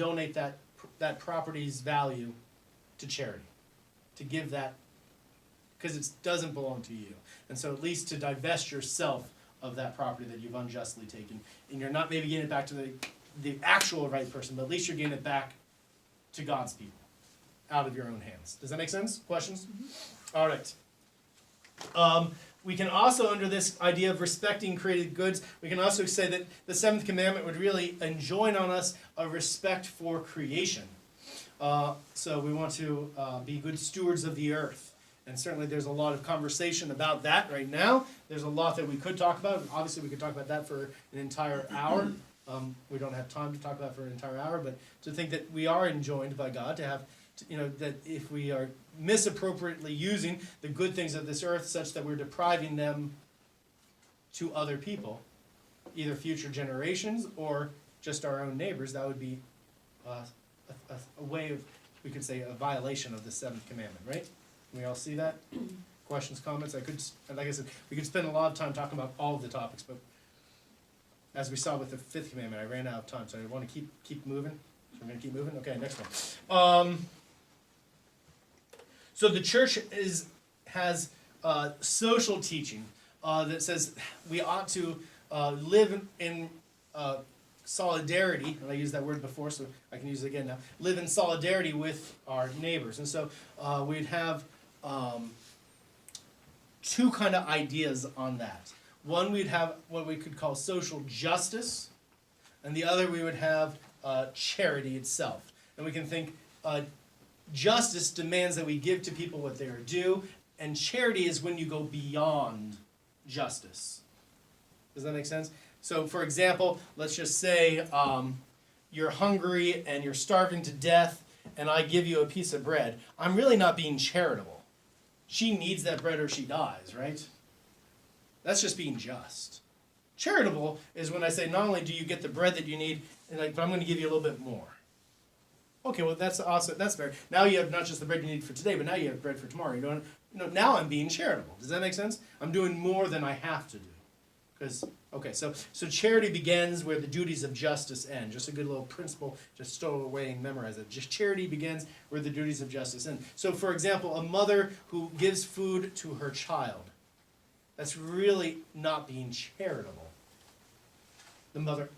donate that property's value to charity, to give that, because it doesn't belong to you. And so at least to divest yourself of that property that you've unjustly taken, and you're not maybe getting it back to the actual right person, but at least you're getting it back to God's people, out of your own hands. Does that make sense? Questions? Mm-hmm. All right. We can also, under this idea of respecting created goods, we can also say that the seventh commandment would really enjoin on us a respect for creation. So we want to be good stewards of the earth. And certainly there's a lot of conversation about that right now. There's a lot that we could talk about. Obviously we could talk about that for an entire hour. We don't have time to talk about it for an entire hour, but to think that we are enjoined by God to have, that if we are misappropriately using the good things of this earth such that we're depriving them to other people, either future generations or just our own neighbors, that would be a way of, we could say, a violation of the seventh commandment, right? Can we all see that? Questions, comments? Like I said, we could spend a lot of time talking about all of the topics, but as we saw with the fifth commandment, I ran out of time, so I want to keep moving. So we're going to keep moving? Okay, next one. So the church has social teaching that says we ought to live in solidarity, and I used that word before, so I can use it again now. Live in solidarity with our neighbors. And so we'd have two kind of ideas on that. One, we'd have what we could call social justice, and the other we would have charity itself. And we can think justice demands that we give to people what they are due, and charity is when you go beyond justice. Does that make sense? So, for example, let's just say you're hungry and you're starving to death, and I give you a piece of bread. I'm really not being charitable. She needs that bread or she dies, right? That's just being just. Charitable is when I say, not only do you get the bread that you need, but I'm going to give you a little bit more. Okay, well, that's awesome. That's fair. Now you have not just the bread you need for today, but now you have bread for tomorrow. Now I'm being charitable. Does that make sense? I'm doing more than I have to do. So charity begins where the duties of justice end. Just a good little principle, just stow away and memorize it. Just charity begins where the duties of justice end. So, for example, a mother who gives food to her child, that's really not being charitable. The mother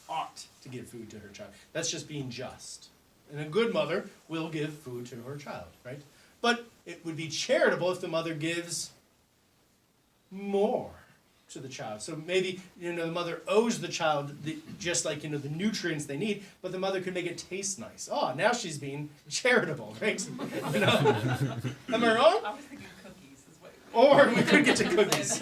ought to give food to her child. That's just being just. And a good mother will give food to her child, right? But it would be charitable if the mother gives more to the child. So maybe, the mother owes the child just like, the nutrients they need, but the mother could make it taste nice. Oh, now she's being charitable, right? Am I wrong? I was thinking cookies is what. Or we could get to cookies.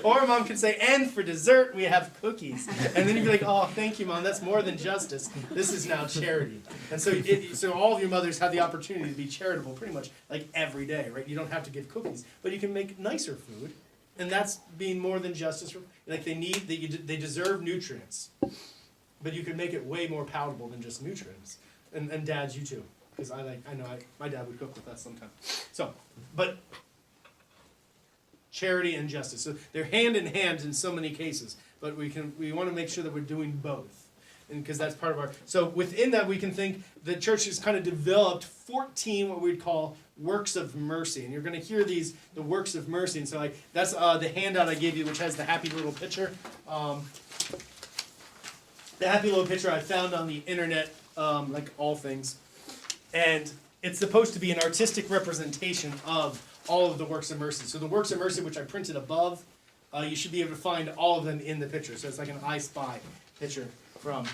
Or mom could say, and for dessert, we have cookies. And then you'd be like, oh, thank you, mom. That's more than justice. This is now charity. And so all of your mothers have the opportunity to be charitable pretty much like every day, right? You don't have to give cookies, but you can make nicer food. And that's being more than justice. Like they deserve nutrients. But you can make it way more palatable than just nutrients. And dads, you too. Because my dad would cook with us sometimes. So, but charity and justice. So they're hand in hand in so many cases. But we want to make sure that we're doing both. And because that's part of our... So within that, we can think the church has kind of developed 14 what we'd call works of mercy. And you're going to hear the works of mercy. And so that's the handout I gave you, which has the happy little picture. The happy little picture I found on the internet, like all things. And it's supposed to be an artistic representation of all of the works of mercy. So the works of mercy, which I printed above, you should be able to find all of them in the picture. So it's like an I Spy picture from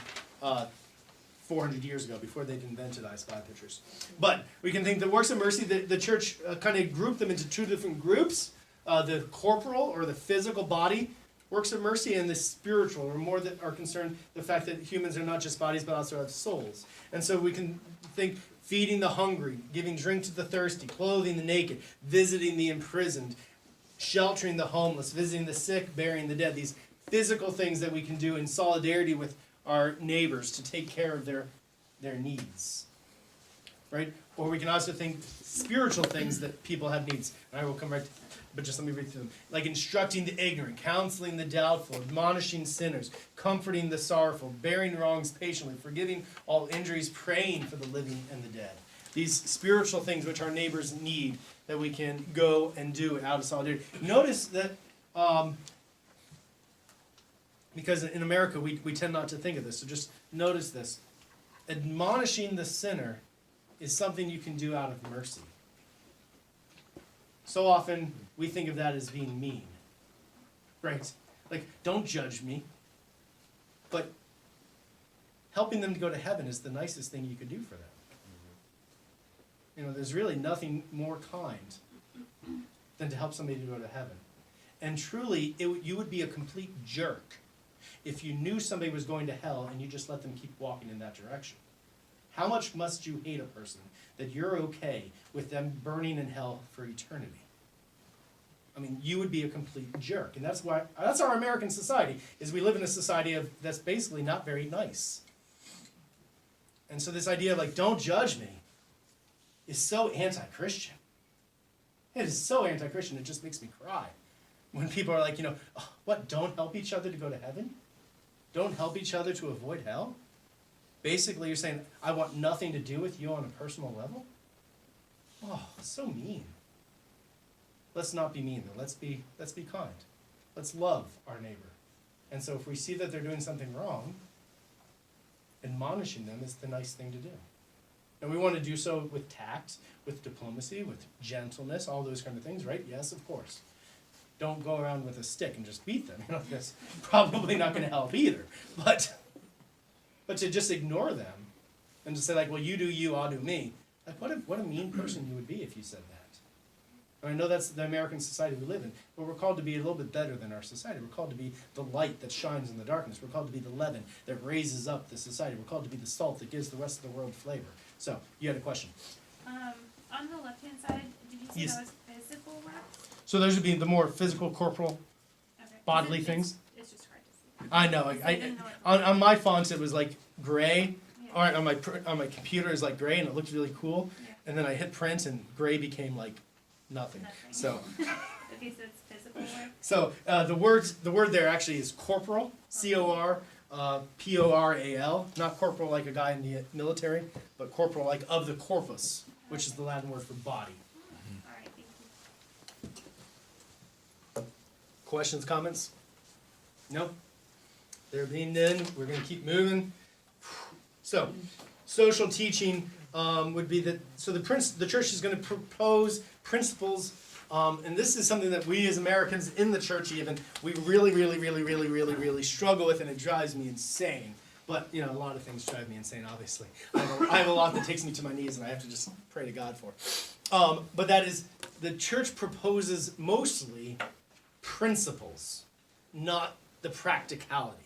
400 years ago, before they'd invented I Spy pictures. But we can think the works of mercy, the church kind of grouped them into two different groups. The corporal or the physical body works of mercy, and the spiritual, or more that are concerned the fact that humans are not just bodies but also have souls. And so we can think feeding the hungry, giving drink to the thirsty, clothing the naked, visiting the imprisoned, sheltering the homeless, visiting the sick, burying the dead. These physical things that we can do in solidarity with our neighbors to take care of their needs. right? Or we can also think spiritual things that people have needs. And I will come right to, but just let me read through them. Like instructing the ignorant, counseling the doubtful, admonishing sinners, comforting the sorrowful, bearing wrongs patiently, forgiving all injuries, praying for the living and the dead. These spiritual things which our neighbors need that we can go and do out of solidarity. Notice that, because in America we tend not to think of this, so just notice this. Admonishing the sinner is something you can do out of mercy. So often we think of that as being mean, right? Like, don't judge me. But helping them to go to heaven is the nicest thing you could do for them. You know, there's really nothing more kind than to help somebody to go to heaven. And truly, you would be a complete jerk if you knew somebody was going to hell and you just let them keep walking in that direction. How much must you hate a person that you're okay with them burning in hell for eternity? I mean, you would be a complete jerk. And that's our American society, is we live in a society that's basically not very nice. And so this idea of like, don't judge me, is so anti-Christian. It is so anti-Christian, it just makes me cry. When people are like, oh, what, don't help each other to go to heaven? Don't help each other to avoid hell? Basically, you're saying, I want nothing to do with you on a personal level? Oh, so mean. Let's not be mean, though. Let's be kind. Let's love our neighbor. And so if we see that they're doing something wrong, admonishing them is the nice thing to do. And we want to do so with tact, with diplomacy, with gentleness, all those kind of things, right? Yes, of course. Don't go around with a stick and just beat them. That's probably not going to help either. But to just ignore them and to say like, well, you do you, I'll do me. Like, what a mean person you would be if you said that. And I know that's the American society we live in, but we're called to be a little bit better than our society. We're called to be the light that shines in the darkness. We're called to be the leaven that raises up the society. We're called to be the salt that gives the rest of the world flavor. So, you had a question. On the left-hand side, did you say Yes. that was physical work? So those would be the more physical, corporal, Okay. bodily things. It's just hard to see. I know. I didn't know it. On my fonts it was like gray. Yeah. Or on my computer is like gray, and it looked really cool. Yeah. And then I hit print, and gray became like nothing. So, Okay, so it's physical work. so the word there actually is corporal, COR. P-O-R-A-L, not corporal like a guy in the military, but corporal like of the corpus, which is the Latin word for body. All right, thank you. Questions, comments? No? There being none, we're going to keep moving. So, social teaching would be that, so the church is going to propose principles, and this is something that we as Americans in the church even, we really struggle with, and it drives me insane. But, a lot of things drive me insane, obviously. I have a lot that takes me to my knees, and I have to just pray to God for. But that is, the church proposes mostly principles, not the practicality,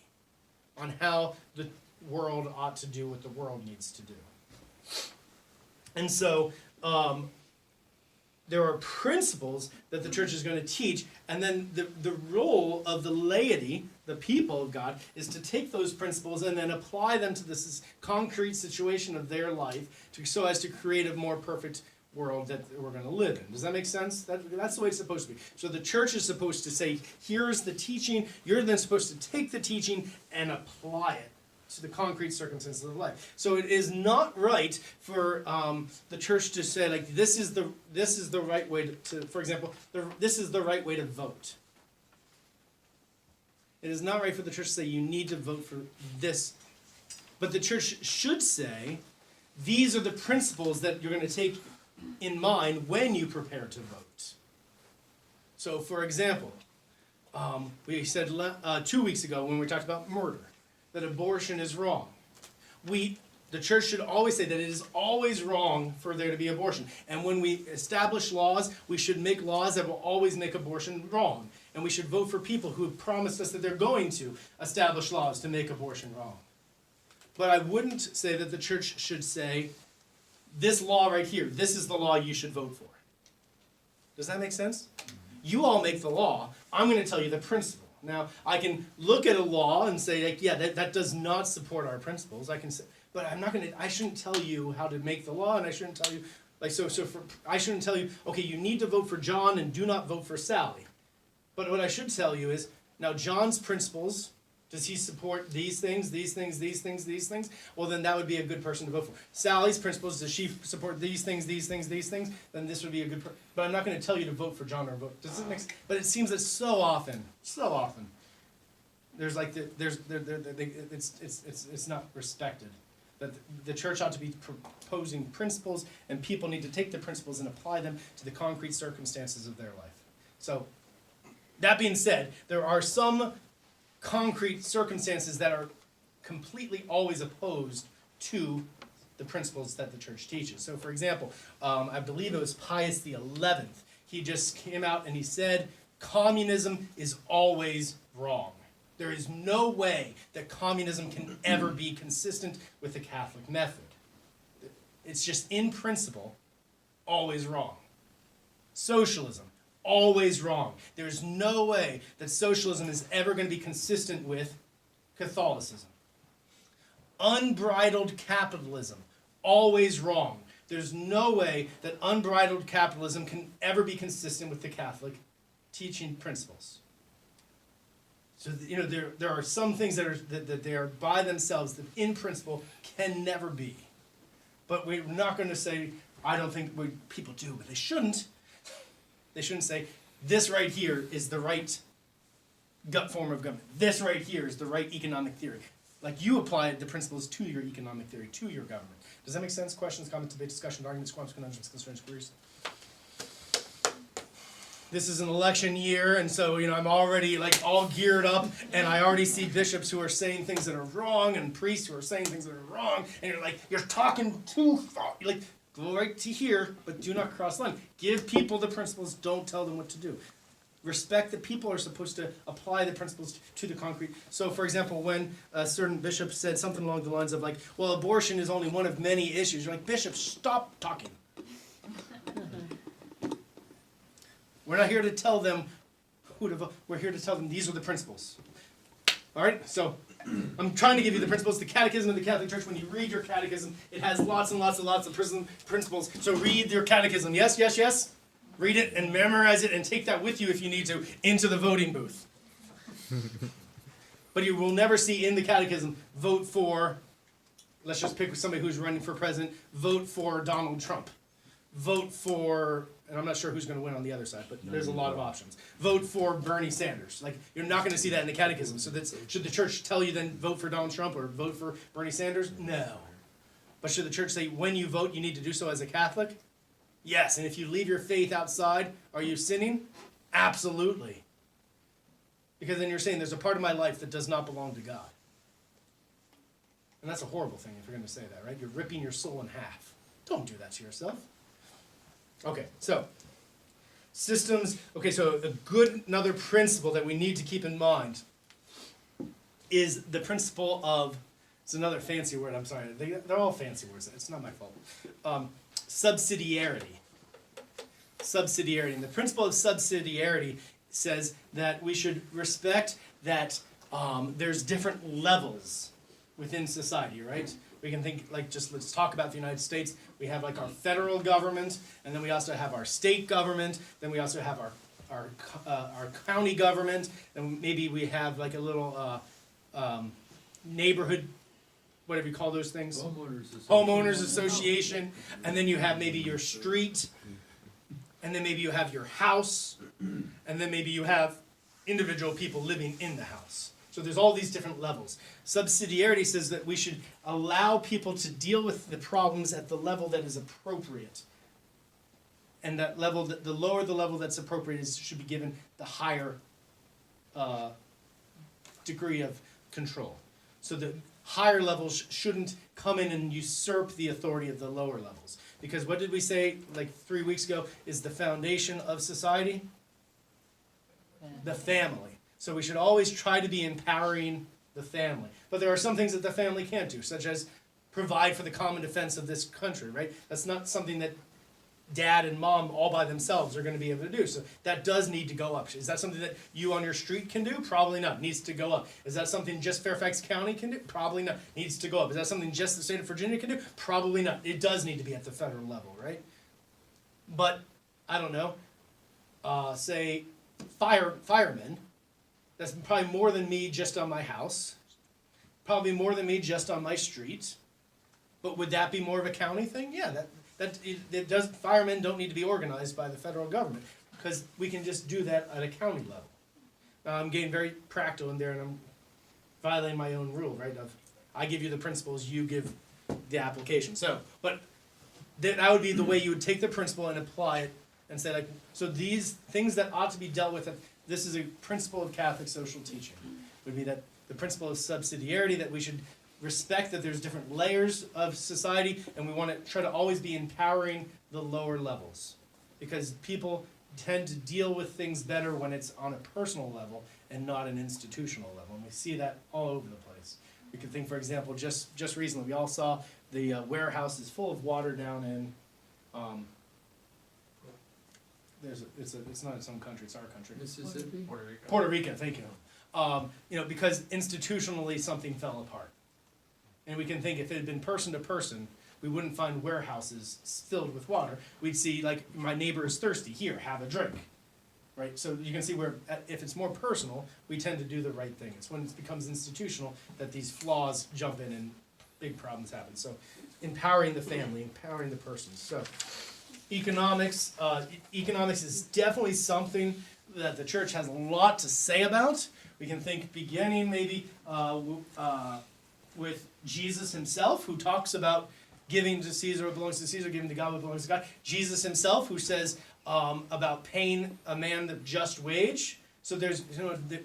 on how the world ought to do what the world needs to do. And so, there are principles that the church is going to teach, and then the role of the laity, the people of God, is to take those principles and then apply them to this concrete situation of their life so as to create a more perfect world that we're going to live in. Does that make sense? That's the way it's supposed to be. So the church is supposed to say, here's the teaching, you're then supposed to take the teaching and apply it to the concrete circumstances of life. So it is not right for the church to say, like, this is the right way to for example, this is the right way to vote. It is not right for the church to say you need to vote for this. But the church should say, these are the principles that you're going to take in mind when you prepare to vote. So, for example, we said 2 weeks ago when we talked about murder, that abortion is wrong. The church should always say that it is always wrong for there to be abortion. And when we establish laws, we should make laws that will always make abortion wrong. And we should vote for people who have promised us that they're going to establish laws to make abortion wrong. But I wouldn't say that the church should say, this law right here, this is the law you should vote for. Does that make sense? You all make the law. I'm going to tell you the principle. Now, I can look at a law and say, like, yeah, that does not support our principles. I can say, But I shouldn't tell you how to make the law, and I shouldn't tell you, I shouldn't tell you, okay, you need to vote for John and do not vote for Sally. But what I should tell you is, now John's principles, does he support these things? Well, then that would be a good person to vote for. Sally's principles, does she support these things? Then this would be a good person. But I'm not going to tell you to vote for John or vote. Does it make sense? But it seems that so often, there's like it's not respected. That the church ought to be proposing principles, and people need to take the principles and apply them to the concrete circumstances of their life. So, that being said, there are some concrete circumstances that are completely always opposed to the principles that the church teaches. So, for example, I believe it was Pius XI. He just came out and he said, communism is always wrong. There is no way that communism can ever be consistent with the Catholic method. It's just in principle, always wrong. Socialism, always wrong. There's no way that socialism is ever going to be consistent with Catholicism. Unbridled capitalism, always wrong. There's no way that unbridled capitalism can ever be consistent with the Catholic teaching principles. So there are some things that they are by themselves that in principle can never be. But we're not going to say, I don't think people do, but they shouldn't. They shouldn't say, this right here is the right gut form of government. This right here is the right economic theory. Like you apply the principles to your economic theory, to your government. Does that make sense? Questions, comments, debate, discussion, arguments, qualms, conundrums, concerns, queries? This is an election year, and so I'm already all geared up, and I already see bishops who are saying things that are wrong, and priests who are saying things that are wrong, and you're talking too far. You're go right to here, but do not cross the line. Give people the principles, don't tell them what to do. Respect that people are supposed to apply the principles to the concrete. So, for example, when a certain bishop said something along the lines of well, abortion is only one of many issues, you're like, Bishop, stop talking. We're not here to tell them who to vote. We're here to tell them these are the principles. All right? So I'm trying to give you the principles. The Catechism of the Catholic Church, when you read your catechism, it has lots and lots and lots of principles. So read your catechism. Yes, yes, yes? Read it and memorize it and take that with you if you need to into the voting booth. But you will never see in the catechism, vote for, let's just pick somebody who's running for president, vote for Donald Trump. Vote for, and I'm not sure who's going to win on the other side, but there's a lot of options. Vote for Bernie Sanders. You're not going to see that in the catechism. So should the church tell you then vote for Donald Trump or vote for Bernie Sanders? No. But should the church say when you vote you need to do so as a Catholic? Yes. And if you leave your faith outside, are you sinning? Absolutely. Because then you're saying there's a part of my life that does not belong to God. And that's a horrible thing if you're going to say that, right? You're ripping your soul in half. Don't do that to yourself. Okay, so systems. Okay, so another principle that we need to keep in mind is the principle of, it's another fancy word, I'm sorry, they're all fancy words, it's not my fault. Subsidiarity. Subsidiarity. And the principle of subsidiarity says that we should respect that there's different levels within society, right? We can think, let's talk about the United States. We have our federal government, and then we also have our state government, then we also have our county government, and maybe we have a little neighborhood, whatever you call those things? Homeowners association, and then you have maybe your street, and then maybe you have your house, and then maybe you have individual people living in the house. So there's all these different levels. Subsidiarity says that we should allow people to deal with the problems at the level that is appropriate. And that level, the lower the level that's appropriate should be given the higher degree of control. So the higher levels shouldn't come in and usurp the authority of the lower levels. Because what did we say 3 weeks ago is the foundation of society? The family. So we should always try to be empowering the family. But there are some things that the family can't do, such as provide for the common defense of this country, right? That's not something that dad and mom all by themselves are going to be able to do. So that does need to go up. Is that something that you on your street can do? Probably not. Needs to go up. Is that something just Fairfax County can do? Probably not. Needs to go up. Is that something just the state of Virginia can do? Probably not. It does need to be at the federal level, right? But, I don't know, say firemen, that's probably more than me just on my house, probably more than me just on my street. But would that be more of a county thing? Yeah, it does. Firemen don't need to be organized by the federal government because we can just do that at a county level. Now I'm getting very practical in there, and I'm violating my own rule, right? Of I give you the principles, you give the application. So, but that would be the way you would take the principle and apply it and say, like, so these things that ought to be dealt with. This is a principle of Catholic social teaching. Would be that the principle of subsidiarity, that we should respect that there's different layers of society, and we want to try to always be empowering the lower levels, because people tend to deal with things better when it's on a personal level and not an institutional level, and we see that all over the place. We could think, for example, just recently we all saw the warehouse is full of water down in it's not its own country, it's our country. Mississippi? Puerto Rico, thank you. Because institutionally something fell apart. And we can think if it had been person to person, we wouldn't find warehouses filled with water. We'd see, like, my neighbor is thirsty, here, have a drink. Right? So you can see where, if it's more personal, we tend to do the right thing. It's when it becomes institutional that these flaws jump in and big problems happen. So empowering the family, empowering the person. So economics is definitely something that the church has a lot to say about. We can think beginning maybe with Jesus himself, who talks about giving to Caesar what belongs to Caesar, giving to God what belongs to God. Jesus himself, who says about paying a man the just wage. So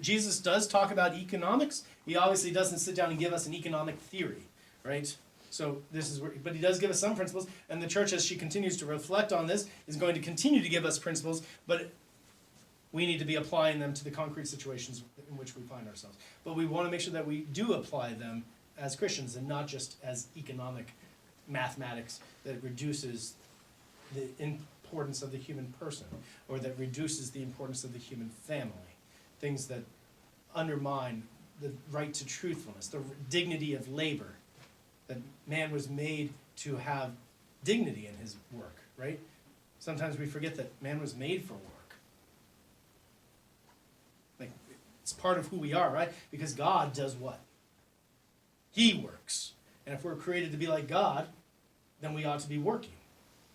Jesus does talk about economics. He obviously doesn't sit down and give us an economic theory, right? So this is where, but he does give us some principles, and the church, as she continues to reflect on this, is going to continue to give us principles, but we need to be applying them to the concrete situations in which we find ourselves. But we want to make sure that we do apply them as Christians and not just as economic mathematics that reduces the importance of the human person, or that reduces the importance of the human family. Things that undermine the right to truthfulness, the dignity of labor, that man was made to have dignity in his work, right? Sometimes we forget that man was made for work. Like, it's part of who we are, right? Because God does what? He works. And if we're created to be like God, then we ought to be working.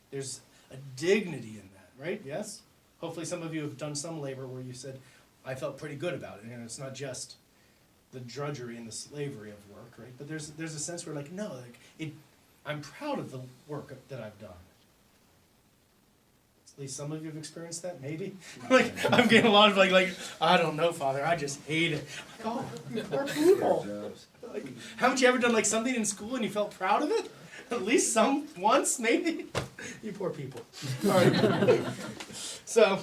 There's a dignity in that, right? Yes? Hopefully some of you have done some labor where you said, I felt pretty good about it. And it's not just the drudgery and the slavery of work, right? But there's a sense where, like, no, I'm proud of the work that I've done. At least some of you have experienced that, maybe. Like, I'm getting a lot of like, I don't know, Father, I just hate it. Like, oh, poor people. Like, haven't you ever done like something in school and you felt proud of it? At least once, maybe. You poor people. All right. So,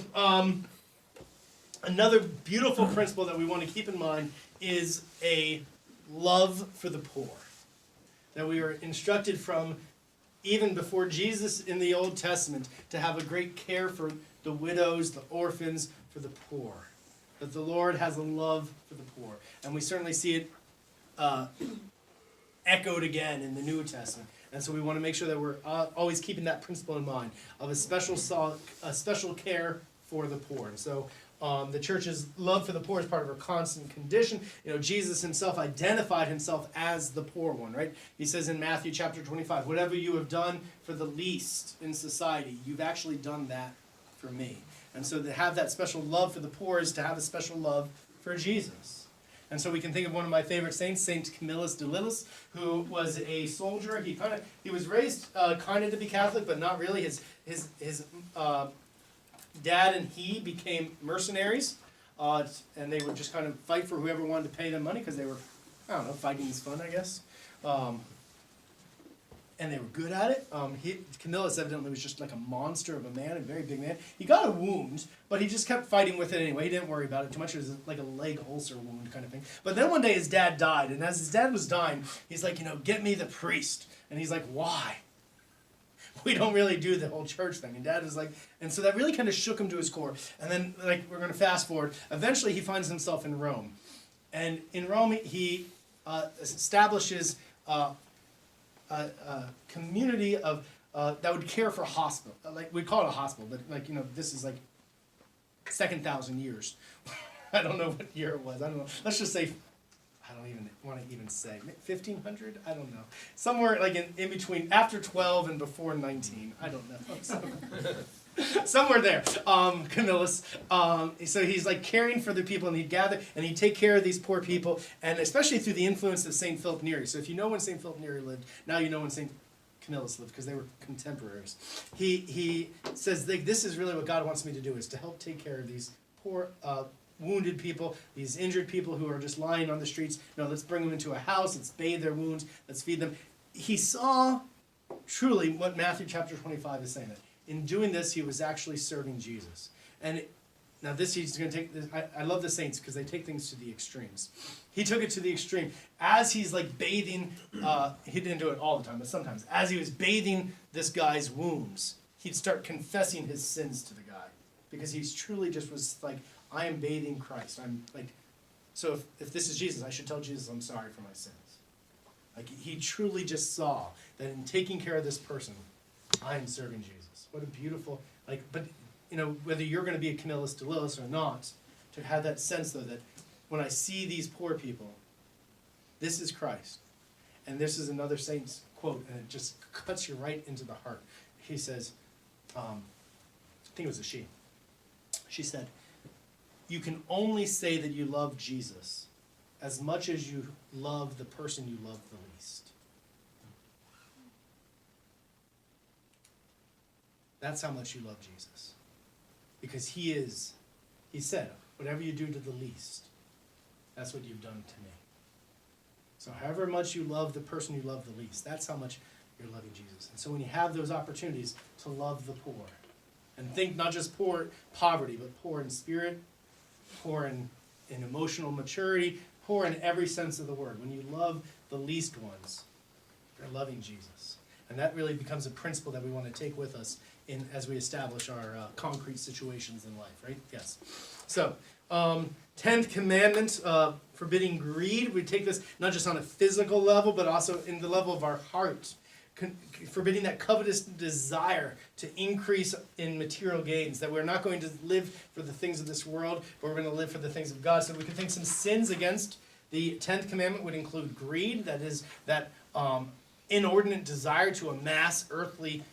another beautiful principle that we want to keep in mind is a love for the poor. That we are instructed from even before Jesus in the Old Testament to have a great care for the widows, the orphans, for the poor. That the Lord has a love for the poor. And we certainly see it echoed again in the New Testament. And so we want to make sure that we're always keeping that principle in mind of a special care for the poor. And so the church's love for the poor is part of her constant condition. You know, Jesus himself identified himself as the poor one, right? He says in Matthew chapter 25, whatever you have done for the least in society, you've actually done that for me. And so to have that special love for the poor is to have a special love for Jesus. And so we can think of one of my favorite saints, Saint Camillus de Lillis, who was a soldier. He was raised kind of to be Catholic, but not really. His dad and he became mercenaries, and they would just kind of fight for whoever wanted to pay them money because they were, I don't know, fighting is fun, I guess. And they were good at it. Camillus evidently was just like a monster of a man, a very big man. He got a wound, but he just kept fighting with it anyway. He didn't worry about it too much. It was like a leg ulcer wound kind of thing. But then one day his dad died, and as his dad was dying, he's like, get me the priest. And he's like, why? we don't really do the whole church thing. And Dad was like, and so that really kind of shook him to his core. And then, like, we're going to fast forward. Eventually, he finds himself in Rome. And in Rome, he establishes a community of that would care for hospital. Like, we call it a hospital, but, like, you know, this is like 2,000 years. I don't know what year it was. I don't know. Let's just say, I don't even want to even say 1,500. I don't know. Somewhere like in between, after 12 and before 19. I don't know. Somewhere there. Camillus. So he's like caring for the people, and he'd gather and he'd take care of these poor people, and especially through the influence of Saint Philip Neri. So if you know when Saint Philip Neri lived, now you know when Saint Camillus lived, because they were contemporaries. He says, this is really what God wants me to do, is to help take care of these poor wounded people, these injured people who are just lying on the streets. No, let's bring them into a house, let's bathe their wounds, let's feed them. He saw truly what Matthew chapter 25 is saying. That in doing this, he was actually serving Jesus. And now this, he's going to take this. I love the saints because they take things to the extremes. He took it to the extreme. As he's like bathing, he didn't do it all the time, but sometimes, as he was bathing this guy's wounds, he'd start confessing his sins to the guy. Because he's truly just was like, I am bathing Christ. I'm like, so if this is Jesus, I should tell Jesus I'm sorry for my sins. Like, he truly just saw that in taking care of this person, I'm serving Jesus. What a beautiful, like, but, you know, whether you're going to be a Camillus Delillus or not, to have that sense, though, that when I see these poor people, this is Christ. And this is another saint's quote, and it just cuts you right into the heart. He says, I think it was a she. She said, you can only say that you love Jesus as much as you love the person you love the least. That's how much you love Jesus. Because he said, whatever you do to the least, that's what you've done to me. So however much you love the person you love the least, that's how much you're loving Jesus. And so when you have those opportunities to love the poor, and think not just poor poverty, but poor in spirit, poor in emotional maturity, poor in every sense of the word. When you love the least ones, you're loving Jesus. And that really becomes a principle that we want to take with us as we establish our concrete situations in life, right? Yes. So, 10th commandment, forbidding greed. We take this not just on a physical level, but also in the level of our heart. Forbidding that covetous desire to increase in material gains, that we're not going to live for the things of this world, but we're going to live for the things of God. So we can think some sins against the 10th commandment would include greed, that is, that inordinate desire to amass earthly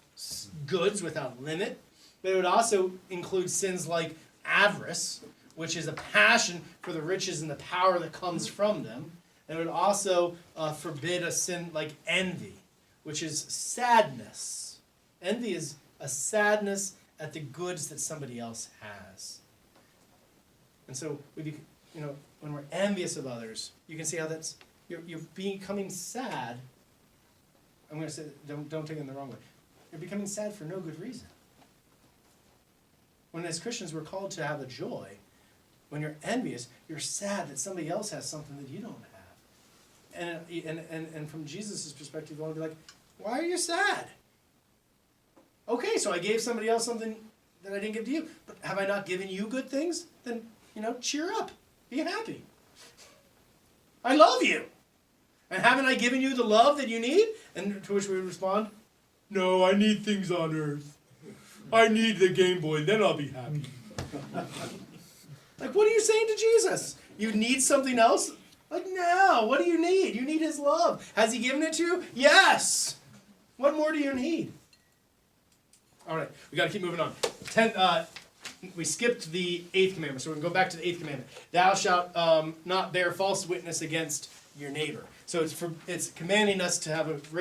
goods without limit. But it would also include sins like avarice, which is a passion for the riches and the power that comes from them. And it would also forbid a sin like envy, which is sadness. Envy is a sadness at the goods that somebody else has. And so, when we're envious of others, you can see how that's, you're becoming sad. I'm going to say, don't take it in the wrong way. You're becoming sad for no good reason. When as Christians we're called to have a joy, when you're envious, you're sad that somebody else has something that you don't have. And from Jesus' perspective, you want to be like, why are you sad? Okay, so I gave somebody else something that I didn't give to you. But have I not given you good things? Then, cheer up. Be happy. I love you. And haven't I given you the love that you need? And to which we would respond, no, I need things on earth. I need the Game Boy, then I'll be happy. Like, what are you saying to Jesus? You need something else? Like, no, what do you need? You need his love. Has he given it to you? Yes. What more do you need? All right, we got to keep moving on. We skipped the 8th commandment, so we can go back to the 8th commandment. Thou shalt not bear false witness against your neighbor. So it's commanding us to have a great